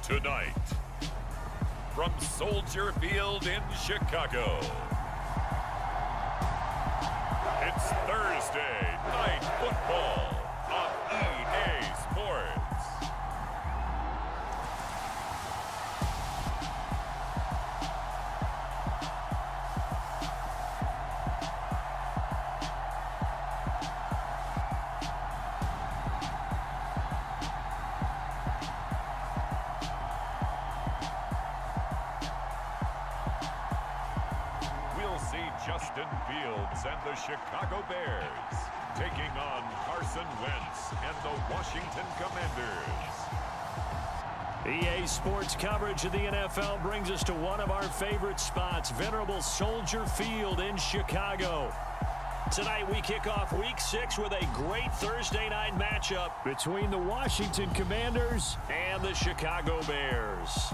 Tonight, from Soldier Field in Chicago, it's Thursday Night Football on EA Sports. Justin Fields and the Chicago Bears taking on Carson Wentz and the Washington Commanders. EA Sports coverage of the NFL brings us to one of our favorite spots, venerable Soldier Field in Chicago. Tonight we kick off Week 6 with a great Thursday night matchup between the Washington Commanders and the Chicago Bears.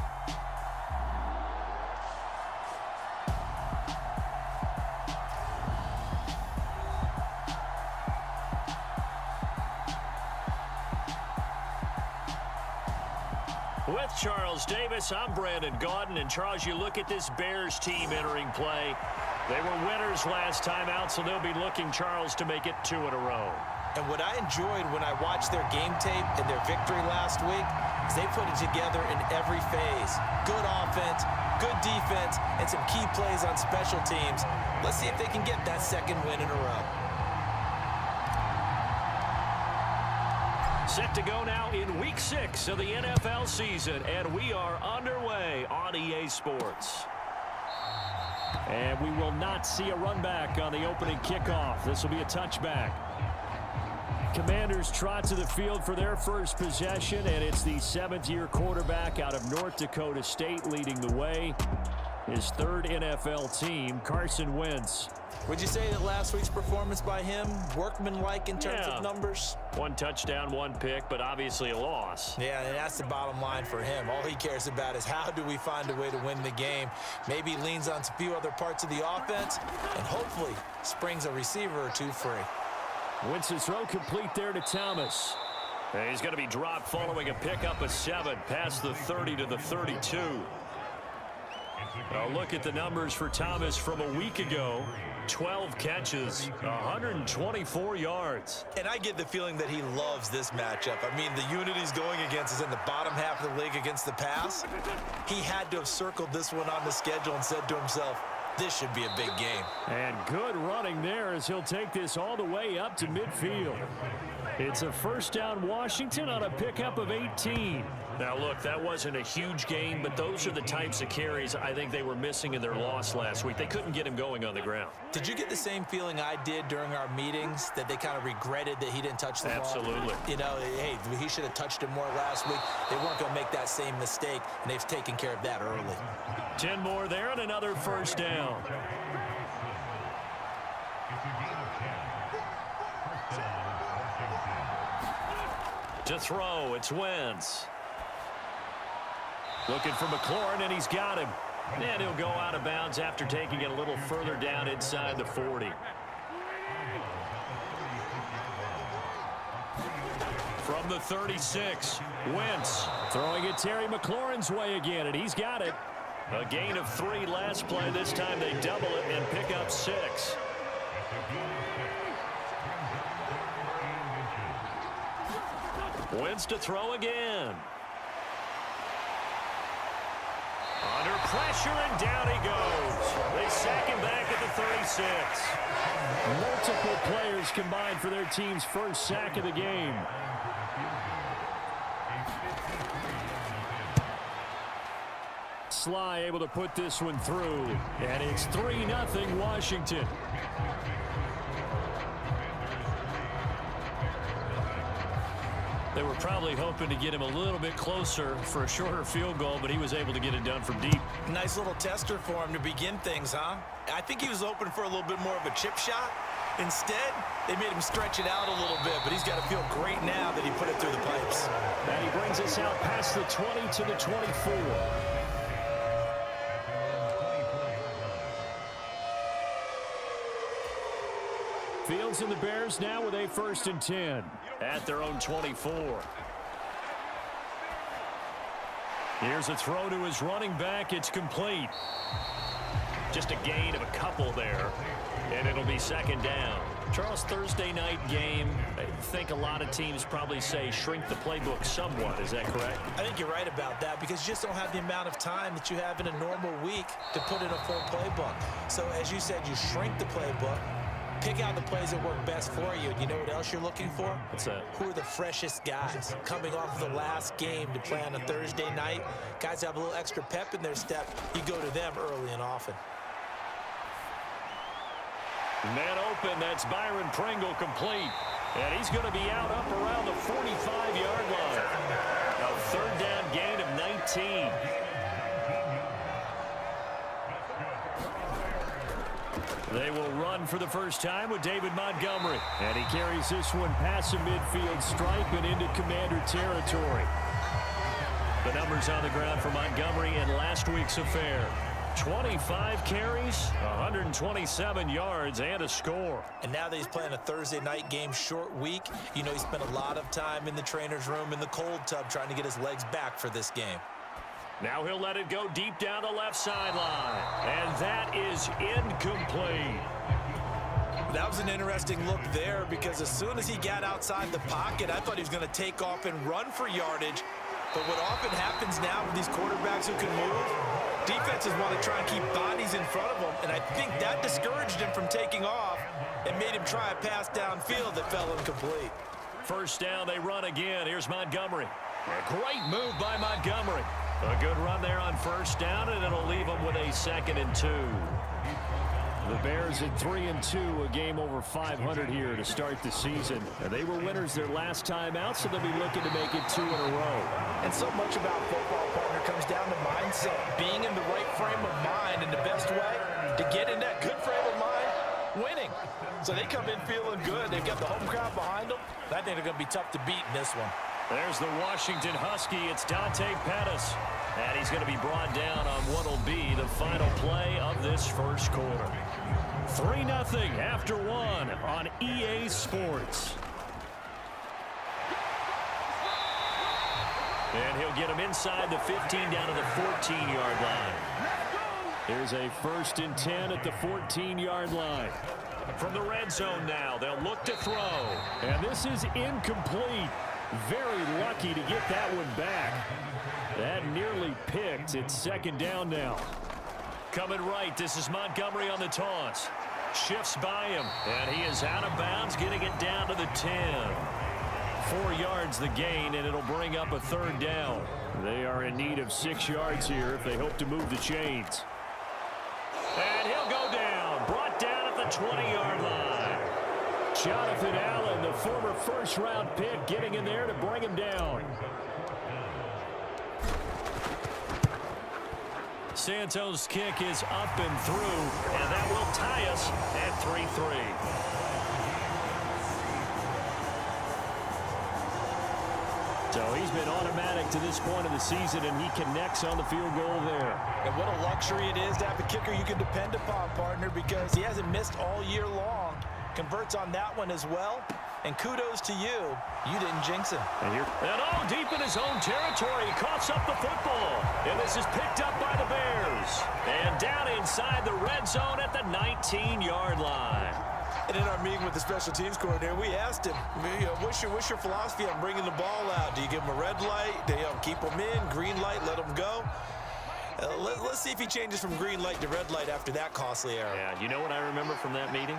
With Charles Davis, I'm Brandon Gaudin. And Charles, you look at this Bears team entering play. They were winners last time out, so they'll be looking, Charles, to make it 2 in a row. And what I enjoyed when I watched their game tape and their victory last week is they put it together in every phase. Good offense, good defense, and some key plays on special teams. Let's see if they can get that second win in a row. Set to go now in Week 6 of the NFL season, and we are underway on EA Sports. And we will not see a run back on the opening kickoff. This will be a touchback. Commanders trot to the field for their first possession, and it's the 7th-year quarterback out of North Dakota State leading the way. His third NFL team, Carson Wentz. Would you say that last week's performance by him, workmanlike in terms of numbers? 1 touchdown, 1 pick, but obviously a loss. Yeah, and that's the bottom line for him. All he cares about is how do we find a way to win the game. Maybe he leans on a few other parts of the offense and hopefully springs a receiver or 2 free. Wentz's throw complete there to Thomas. And he's going to be dropped following a pickup of 7 past the 30 to the 32. Now look at the numbers for Thomas from a week ago. 12 catches, 124 yards. And I get the feeling that he loves this matchup. I mean, the unit he's going against is in the bottom half of the league against the pass. He had to have circled this one on the schedule and said to himself, this should be a big game. And good running there as he'll take this all the way up to midfield. It's a first down Washington on a pickup of 18. Now, look, that wasn't a huge game, but those are the types of carries I think they were missing in their loss last week. They couldn't get him going on the ground. Did you get the same feeling I did during our meetings, that they kind of regretted that he didn't touch the ball? Absolutely. You know, hey, he should have touched it more last week. They weren't going to make that same mistake, and they've taken care of that early. 10 more there and another first down. To throw, it's Wentz. Looking for McLaurin, and he's got him. And he'll go out of bounds after taking it a little further down inside the 40. From the 36, Wentz throwing it Terry McLaurin's way again, and he's got it. A gain of 3 last play. This time they double it and pick up 6. Wentz to throw again. Under pressure, and down he goes. They sack him back at the 36. Multiple players combined for their team's first sack of the game. Sly able to put this one through, and it's 3-0 Washington. They were probably hoping to get him a little bit closer for a shorter field goal, but he was able to get it done from deep. Nice little tester for him to begin things, huh? I think he was hoping for a little bit more of a chip shot. Instead, they made him stretch it out a little bit, but he's got to feel great now that he put it through the pipes. And he brings us out past the 20 to the 24. Fields and the Bears now with a 1st and 10 at their own 24. Here's a throw to his running back. It's complete. Just a gain of a couple there, and it'll be second down. Charles, Thursday night game, I think a lot of teams probably say shrink the playbook somewhat. Is that correct? I think you're right about that because you just don't have the amount of time that you have in a normal week to put in a full playbook. So as you said, you shrink the playbook, pick out the plays that work best for you. And you know what else you're looking for? What's that? Who are the freshest guys coming off the last game to play on a Thursday night? Guys have a little extra pep in their step. You go to them early and often. Man open, that's Byron Pringle complete. And he's going to be out up around the 45-yard line. A third down gain of 19. They will run for the first time with David Montgomery. And he carries this one past the midfield stripe and into Commander territory. The numbers on the ground for Montgomery in last week's affair. 25 carries, 127 yards, and a score. And now that he's playing a Thursday night game, short week, you know he spent a lot of time in the trainer's room in the cold tub trying to get his legs back for this game. Now he'll let it go deep down the left sideline. And that is incomplete. That was an interesting look there because as soon as he got outside the pocket, I thought he was going to take off and run for yardage. But what often happens now with these quarterbacks who can move, defenses want to try and keep bodies in front of them, and I think that discouraged him from taking off and made him try a pass downfield that fell incomplete. First down, they run again. Here's Montgomery. A great move by Montgomery. A good run there on first down, and it'll leave them with a 2nd and 2. The Bears at 3-2, a game over 500 here to start the season. They were winners their last time out, so they'll be looking to make it 2 in a row. And so much about football, partner, comes down to mindset. Being in the right frame of mind, and the best way to get in that good frame of mind, winning. So they come in feeling good. They've got the home crowd behind them. I think they're going to be tough to beat in this one. There's the Washington Husky. It's Dante Pettis. And he's going to be brought down on what will be the final play of this first quarter. 3-0 after 1 on EA Sports. And he'll get him inside the 15 down to the 14-yard line. Here's a 1st and 10 at the 14-yard line. From the red zone now, they'll look to throw. And this is incomplete. Very lucky to get that one back. That nearly picked. It's 2nd down now. Coming right, this is Montgomery on the toss. Shifts by him, and he is out of bounds, getting it down to the 10. 4 yards the gain, and it'll bring up a 3rd down. They are in need of 6 yards here if they hope to move the chains. And he'll go down, brought down at the 20-yard line. Jonathan Allen, the former first-round pick, getting in there to bring him down. Santos' kick is up and through, and that will tie us at 3-3. So he's been automatic to this point of the season, and he connects on the field goal there. And what a luxury it is to have a kicker you can depend upon, partner, because he hasn't missed all year long. Converts on that one as well. And kudos to you. You didn't jinx him. And all deep in his own territory. He coughs up the football. And this is picked up by the Bears. And down inside the red zone at the 19-yard line. And in our meeting with the special teams coordinator, we asked him, what's your philosophy on bringing the ball out? Do you give him a red light? Do you keep him in? Green light, let him go? Let's see if he changes from green light to red light after that costly error. Yeah, you know what I remember from that meeting?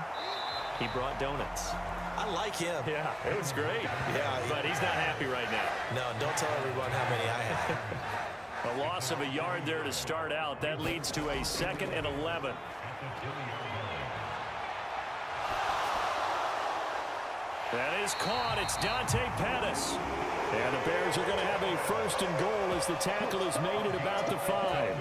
He brought donuts. I like him. Yeah, it was great. Yeah, but he's not happy right now. No, don't tell everyone how many I have. A loss of a yard there to start out. That leads to a 2nd and 11. That is caught. It's Dante Pettis. And the Bears are going to have a 1st and goal as the tackle is made at about the 5.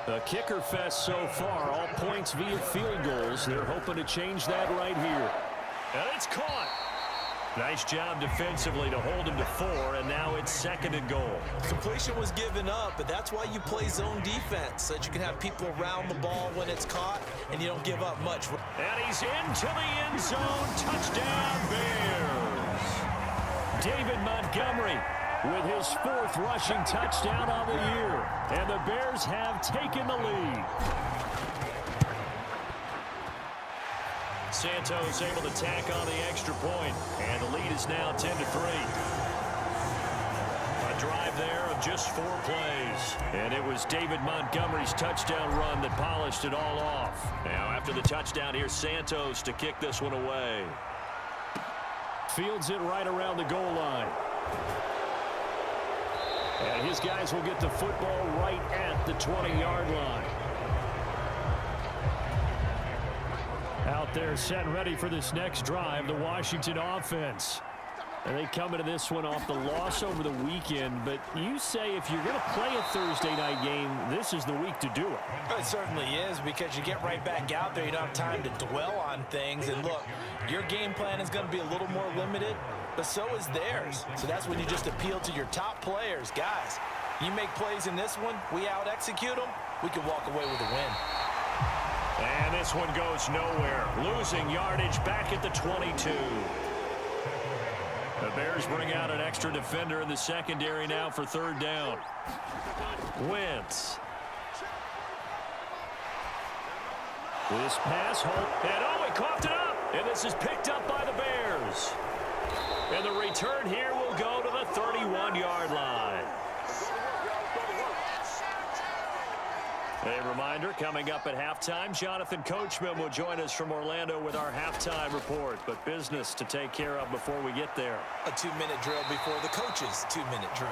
A kicker fest so far. All points via field goals. They're hoping to change that right here. And it's caught. Nice job defensively to hold him to 4, and now it's 2nd and goal. Completion was given up, but that's why you play zone defense, so that you can have people around the ball when it's caught, and you don't give up much. And he's into the end zone. Touchdown, Bears. David Montgomery with his 4th rushing touchdown on the year. And the Bears have taken the lead. Santos able to tack on the extra point, and the lead is now 10-3. A drive there of just 4 plays, and it was David Montgomery's touchdown run that polished it all off. Now after the touchdown, here's Santos to kick this one away. Fields it right around the goal line. And his guys will get the football right at the 20-yard line. Out there set and ready for this next drive, the Washington offense. And they come into this one off the loss over the weekend, but you say if you're going to play a Thursday night game, this is the week to do it. It certainly is, because you get right back out there. You don't have time to dwell on things. And look, your game plan is going to be a little more limited, but so is theirs. So that's when you just appeal to your top players. Guys, you make plays in this one, we out-execute them, we can walk away with a win. And this one goes nowhere. Losing yardage back at the 22. The Bears bring out an extra defender in the secondary now for 3rd down. Wentz. This pass, and he coughed it up. And this is picked up by the Bears. And the return here will go to the 31-yard line. A reminder, coming up at halftime, Jonathan Coachman will join us from Orlando with our halftime report. But business to take care of before we get there. A 2-minute drill before the coach's 2-minute drill.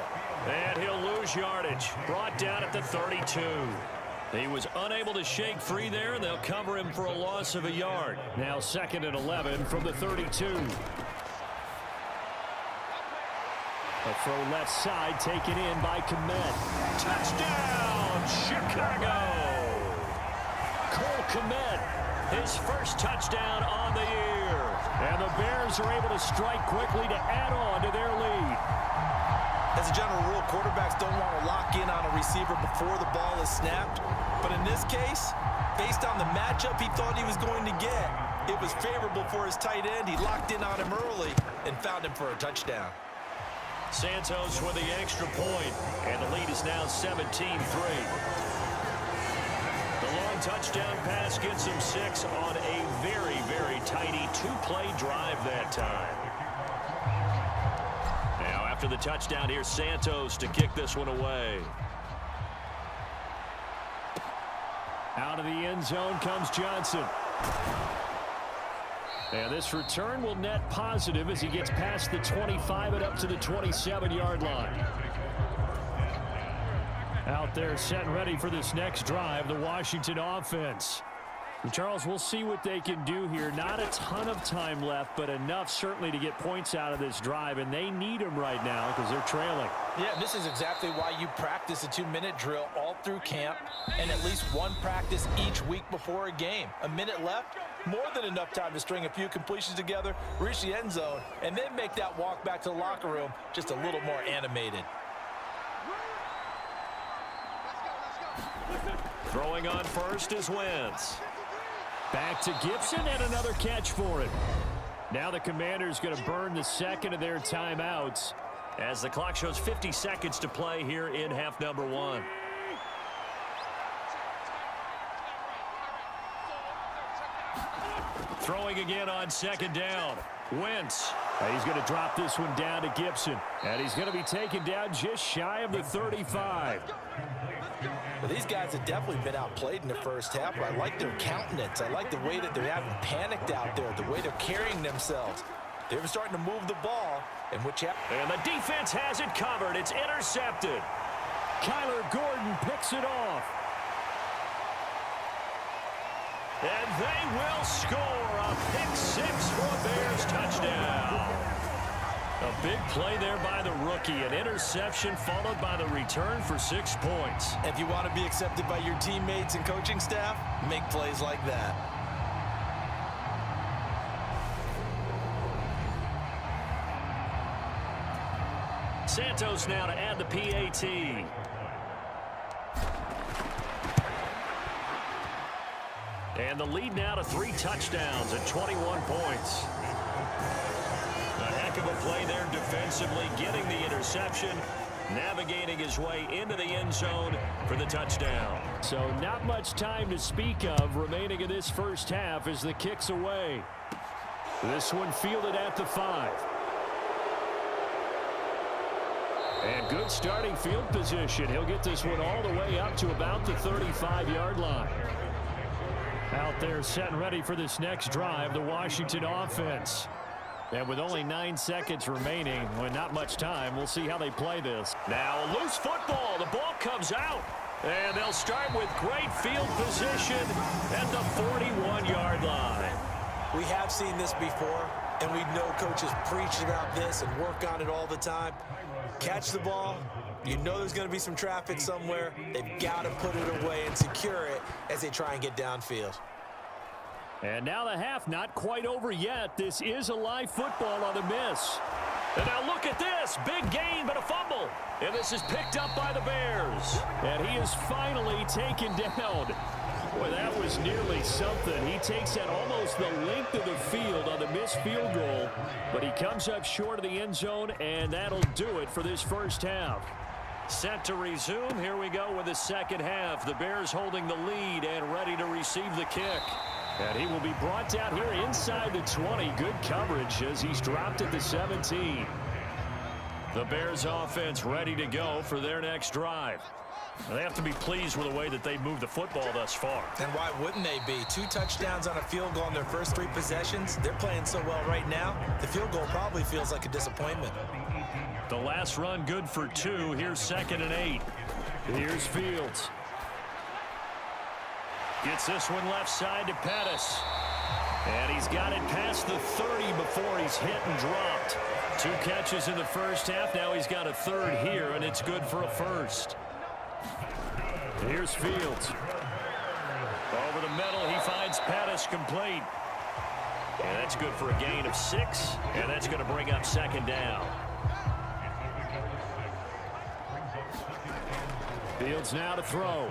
And he'll lose yardage. Brought down at the 32. He was unable to shake free there, and they'll cover him for a loss of a yard. Now 2nd and 11 from the 32. A throw left side taken in by Kmet. Touchdown, Chicago! Cole Kmet, his first touchdown on the year. And the Bears are able to strike quickly to add on to their lead. As a general rule, quarterbacks don't want to lock in on a receiver before the ball is snapped. But in this case, based on the matchup he thought he was going to get, it was favorable for his tight end. He locked in on him early and found him for a touchdown. Santos with the extra point, and the lead is now 17-3. The long touchdown pass gets him 6 on a very, very tidy 2-play drive that time. Now after the touchdown, here's Santos to kick this one away. Out of the end zone comes Johnson. And this return will net positive as he gets past the 25 and up to the 27-yard line. Out there set and ready for this next drive, the Washington offense. And Charles, we'll see what they can do here. Not a ton of time left, but enough certainly to get points out of this drive, and they need them right now because they're trailing. Yeah, this is exactly why you practice a 2-minute drill all through camp and at least one practice each week before a game. A minute left, more than enough time to string a few completions together, reach the end zone, and then make that walk back to the locker room just a little more animated. Throwing on first is Wentz. Back to Gibson, and another catch for him. Now the Commanders going to burn the second of their timeouts as the clock shows 50 seconds to play here in half number 1. Throwing again on 2nd down. Wentz. He's going to drop this one down to Gibson. And he's going to be taken down just shy of the 35. Well, these guys have definitely been outplayed in the first half, but I like their countenance. I like the way that they haven't panicked out there, the way they're carrying themselves. They're starting to move the ball. And the defense has it covered. It's intercepted. Kyler Gordon picks it off. And they will score a pick-6 for a Bears touchdown. A big play there by the rookie. An interception followed by the return for 6 points. If you want to be accepted by your teammates and coaching staff, make plays like that. Santos now to add the PAT. And the lead now to 3 touchdowns at 21 points. A heck of a play there defensively, getting the interception, navigating his way into the end zone for the touchdown. So not much time to speak of remaining in this first half as the kick's away. This one fielded at the 5. And good starting field position. He'll get this one all the way up to about the 35-yard line. Out there set and ready for this next drive, the Washington offense. And with only 9 seconds remaining, with not much time, we'll see how they play this. Now a loose football. The ball comes out. And they'll start with great field position at the 41-yard line. We have seen this before, and we know coaches preach about this and work on it all the time. Catch the ball. You know there's going to be some traffic somewhere. They've got to put it away and secure it as they try and get downfield. And now the half not quite over yet. This is a live football on the miss. And now look at this. Big gain, but a fumble. And this is picked up by the Bears. And he is finally taken down. Boy, that was nearly something. He takes that almost the length of the field on the missed field goal. But he comes up short of the end zone, and that'll do it for this first half. Set to resume. Here we go with the second half. The Bears holding the lead and ready to receive the kick. And he will be brought down here inside the 20. Good coverage as he's dropped at the 17. The Bears offense ready to go for their next drive. They have to be pleased with the way that they've moved the football thus far. And why wouldn't they be? 2 touchdowns on a field goal in their first 3 possessions. They're playing so well right now, the field goal probably feels like a disappointment. The last run good for 2. Here's 2nd and 8. Here's Fields. Gets this one left side to Pettis. And he's got it past the 30 before he's hit and dropped. 2 catches in the first half. Now he's got a 3rd here, and it's good for a 1st. Here's Fields. Over the middle, he finds Pettis complete. And that's good for a gain of 6, and that's going to bring up 2nd down. Fields now to throw.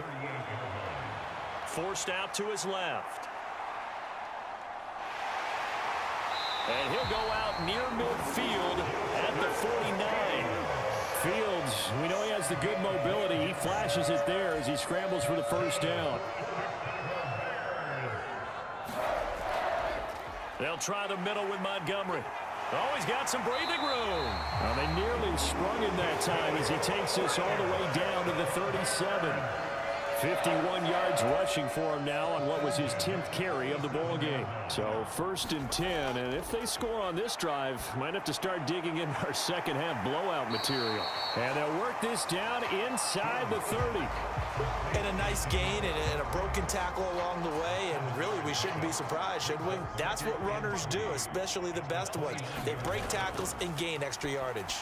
Forced out to his left. And he'll go out near midfield at the 49. Fields, we know he has the good mobility. He flashes it there as he scrambles for the first down. They'll try the middle with Montgomery. Oh, he's got some breathing room. Well, they nearly sprung him that time as he takes this all the way down to the 37. 51 yards rushing for him now on what was his 10th carry of the ball game. So 1st and 10, and if they score on this drive, might have to start digging in our second half blowout material. And they'll work this down inside the 30. And a nice gain and a broken tackle along the way, and really we shouldn't be surprised, should we? That's what runners do, especially the best ones. They break tackles and gain extra yardage.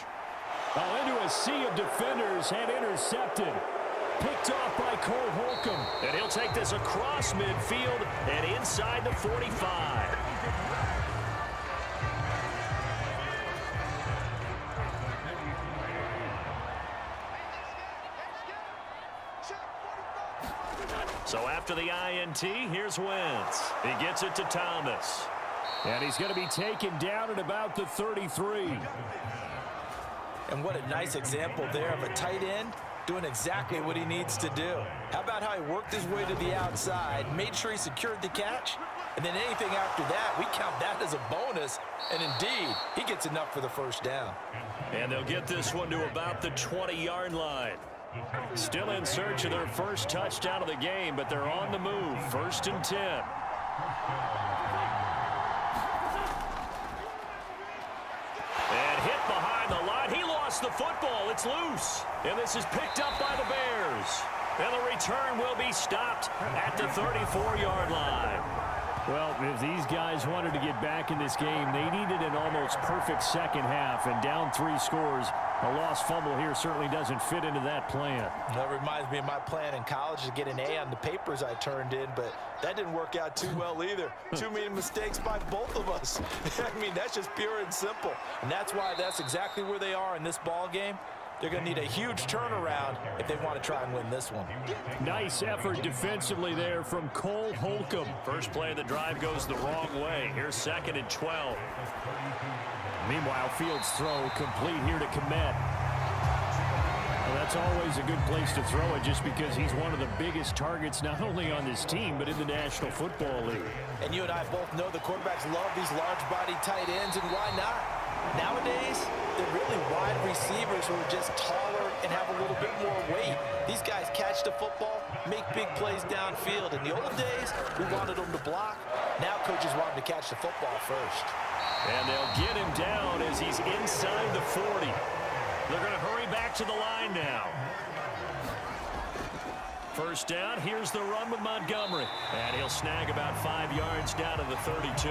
Oh, into a sea of defenders and intercepted. Picked off by Cole Holcomb. And he'll take this across midfield and inside the 45. So after the INT, here's Wentz. He gets it to Thomas. And he's going to be taken down at about the 33. And what a nice example there of a tight end doing exactly what he needs to do. How about how he worked his way to the outside, made sure he secured the catch, and then anything after that, we count that as a bonus. And indeed, he gets enough for the first down. And they'll get this one to about the 20-yard line. Still in search of their first touchdown of the game, but they're on the move. 1st and 10. And hit behind the line. He lost the football. It's loose. And this is picked up by the Bears. And the return will be stopped at the 34-yard line. Well, if these guys wanted to get back in this game, they needed an almost perfect second half. And down 3 scores, a lost fumble here certainly doesn't fit into that plan. That reminds me of my plan in college to get an A on the papers I turned in, but that didn't work out too well either. Too many mistakes by both of us. I mean, that's just pure and simple. And that's why that's exactly where they are in this ball game. They're going to need a huge turnaround if they want to try and win this one. Nice effort defensively there from Cole Holcomb. First play of the drive goes the wrong way. Here's 2nd and 12. Meanwhile, Fields' throw complete here to Komet. Well, that's always a good place to throw it just because he's one of the biggest targets not only on this team but in the National Football League. And you and I both know the quarterbacks love these large-body tight ends, and why not? Nowadays, they're really wide receivers who are just taller and have a little bit more weight. These guys catch the football, make big plays downfield. In the old days, we wanted them to block. Now coaches want them to catch the football first. And they'll get him down as he's inside the 40. They're going to hurry back to the line now. First down, here's the run with Montgomery. And he'll snag about 5 yards down to the 32.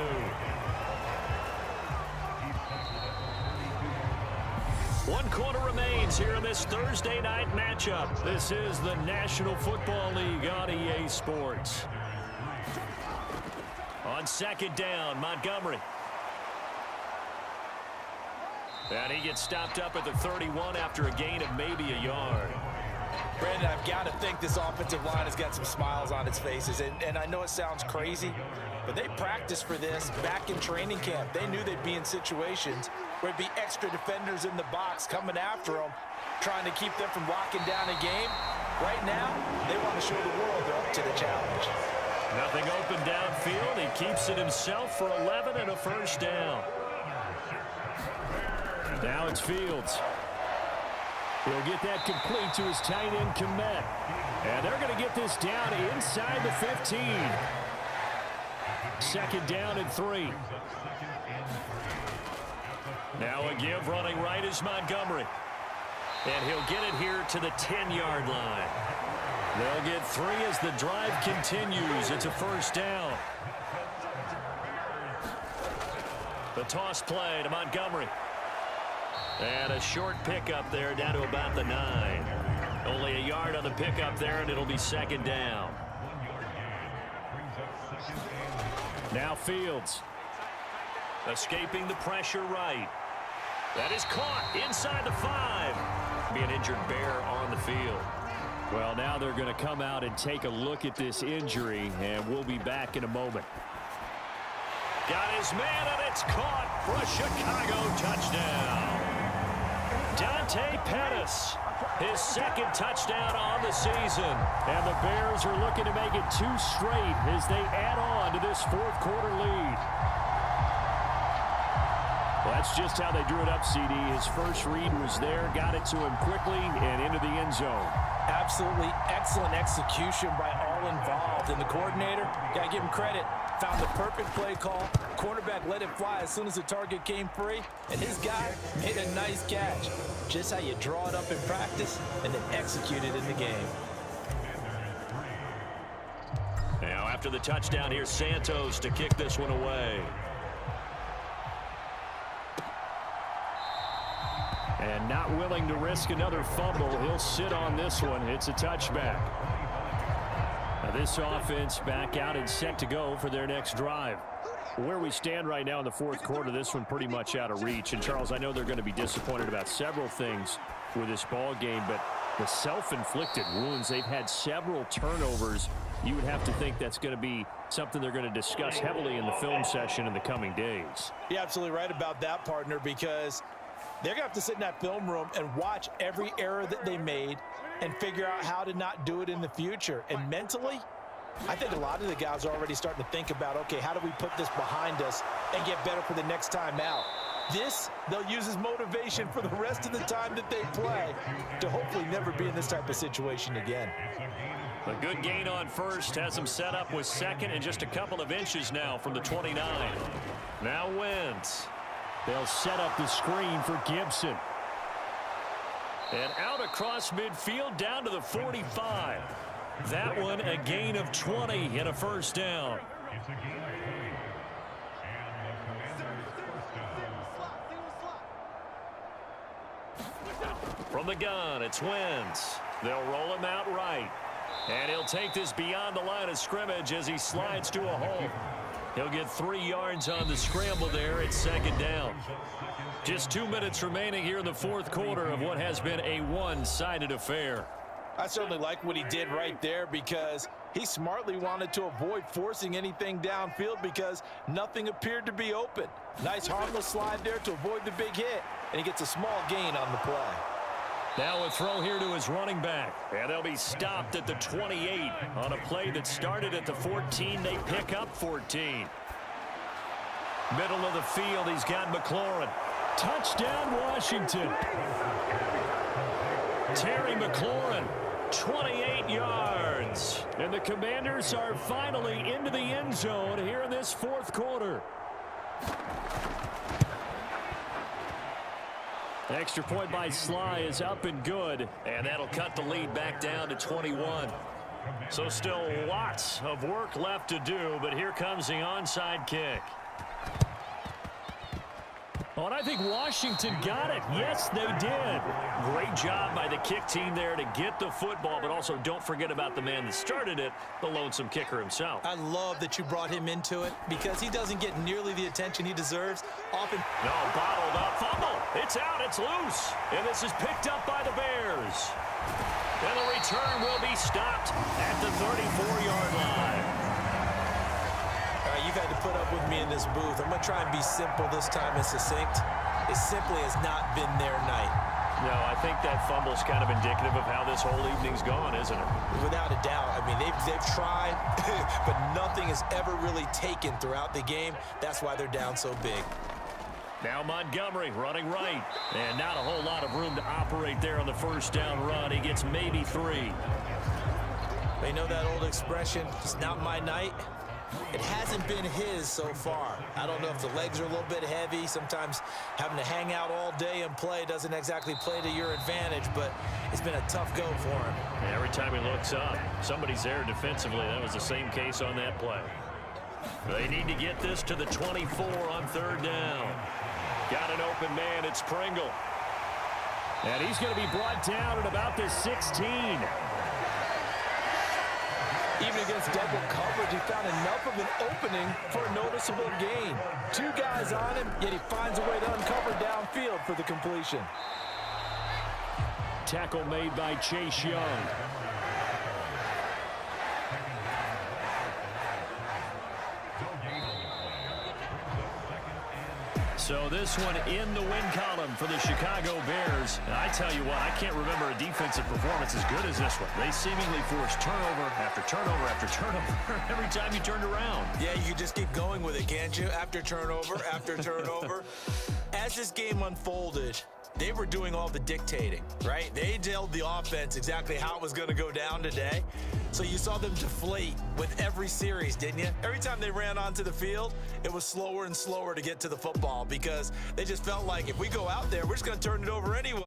One quarter remains here in this Thursday night matchup. This is the National Football League on EA Sports. On 2nd down, Montgomery. And he gets stopped up at the 31 after a gain of maybe a yard. Brandon, I've got to think this offensive line has got some smiles on its faces. And I know it sounds crazy, but they practiced for this back in training camp. They knew they'd be in situations where there'd be extra defenders in the box coming after them, trying to keep them from locking down a game. Right now, they want to show the world they're up to the challenge. Nothing open downfield. He keeps it himself for 11 and a first down. Now it's Fields. He'll get that complete to his tight end, Komet. And they're going to get this down inside the 15. 2nd down and 3. Now a give running right is Montgomery. And he'll get it here to the 10-yard line. They'll get 3 as the drive continues. It's a first down. The toss play to Montgomery. And a short pickup there down to about the 9. Only a yard on the pickup there, and it'll be 2nd down. Now Fields. Escaping the pressure right. That is caught inside the 5. Be an injured Bear on the field. Well, now they're going to come out and take a look at this injury, and we'll be back in a moment. Got his man, and it's caught for a Chicago touchdown. Dante Pettis, his 2nd touchdown on the season. And the Bears are looking to make it 2 straight as they add on to this 4th quarter lead. Well, that's just how they drew it up, CD. His first read was there, got it to him quickly, and into the end zone. Absolutely excellent execution by all involved. And the coordinator, got to give him credit, found the perfect play call. Quarterback let it fly as soon as the target came free, and his guy made a nice catch. Just how you draw it up in practice and then execute it in the game. Now after the touchdown, here's Santos to kick this one away. And not willing to risk another fumble, he'll sit on this one. It's a touchback. Now this offense back out and set to go for their next drive. Where we stand right now in the 4th quarter, this one pretty much out of reach. And Charles, I know they're going to be disappointed about several things with this ball game, but the self-inflicted wounds, they've had several turnovers. You would have to think that's going to be something they're going to discuss heavily in the film session in the coming days. You're absolutely right about that, partner, because they're going to have to sit in that film room and watch every error that they made and figure out how to not do it in the future. And mentally, I think a lot of the guys are already starting to think about, okay, how do we put this behind us and get better for the next time out? This, they'll use as motivation for the rest of the time that they play to hopefully never be in this type of situation again. A good gain on first has them set up with 2nd and just a couple of inches now from the 29. Now Wentz. They'll set up the screen for Gibson. And out across midfield down to the 45. That one a gain of 20 and a first down. From the gun, it's Wentz. They'll roll him out right. And he'll take this beyond the line of scrimmage as he slides to a hole. He'll get 3 yards on the scramble there at second down. Just 2 minutes remaining here in the fourth quarter of what has been a one-sided affair. I certainly like what he did right there because he smartly wanted to avoid forcing anything downfield because nothing appeared to be open. Nice harmless slide there to avoid the big hit, and he gets a small gain on the play. Now a throw here to his running back. And they'll be stopped at the 28 on a play that started at the 14. They pick up 14. Middle of the field, he's got McLaurin. Touchdown, Washington. Terry McLaurin, 28 yards. And the Commanders are finally into the end zone here in this fourth quarter. Extra point by Sly is up and good, and that'll cut the lead back down to 21. So still lots of work left to do, but here comes the onside kick. Oh, and I think Washington got it. Yes, they did. Great job by the kick team there to get the football, but also don't forget about the man that started it, the lonesome kicker himself. I love that you brought him into it because he doesn't get nearly the attention he deserves. Often, no, bottled up, fumble. It's out, it's loose. And this is picked up by the Bears. And the return will be stopped at the 34-yard line. You've had to put up with me in this booth. I'm going to try and be simple this time and succinct. It simply has not been their night. No, I think that fumble's kind of indicative of how this whole evening's gone, isn't it? Without a doubt. I mean, they've tried, but nothing has ever really taken throughout the game. That's why they're down so big. Now Montgomery running right. And not a whole lot of room to operate there on the first down run. He gets maybe 3. They know that old expression, it's not my night. It hasn't been his so far. I don't know if the legs are a little bit heavy. Sometimes having to hang out all day and play doesn't exactly play to your advantage, but it's been a tough go for him. And every time he looks up, somebody's there defensively. That was the same case on that play. They need to get this to the 24 on third down. Got an open man. It's Pringle. And he's going to be brought down at about the 16. Even against double coverage, he found enough of an opening for a noticeable gain. 2 guys on him, yet he finds a way to uncover downfield for the completion. Tackle made by Chase Young. So this one in the win column for the Chicago Bears. And I tell you what, I can't remember a defensive performance as good as this one. They seemingly forced turnover after turnover after turnover every time you turned around. Yeah, you just keep going with it, can't you? After turnover, after turnover. As this game unfolded, they were doing all the dictating, right? They told the offense exactly how it was going to go down today. So you saw them deflate with every series, didn't you? Every time they ran onto the field, it was slower and slower to get to the football because they just felt like if we go out there, we're just going to turn it over anyway.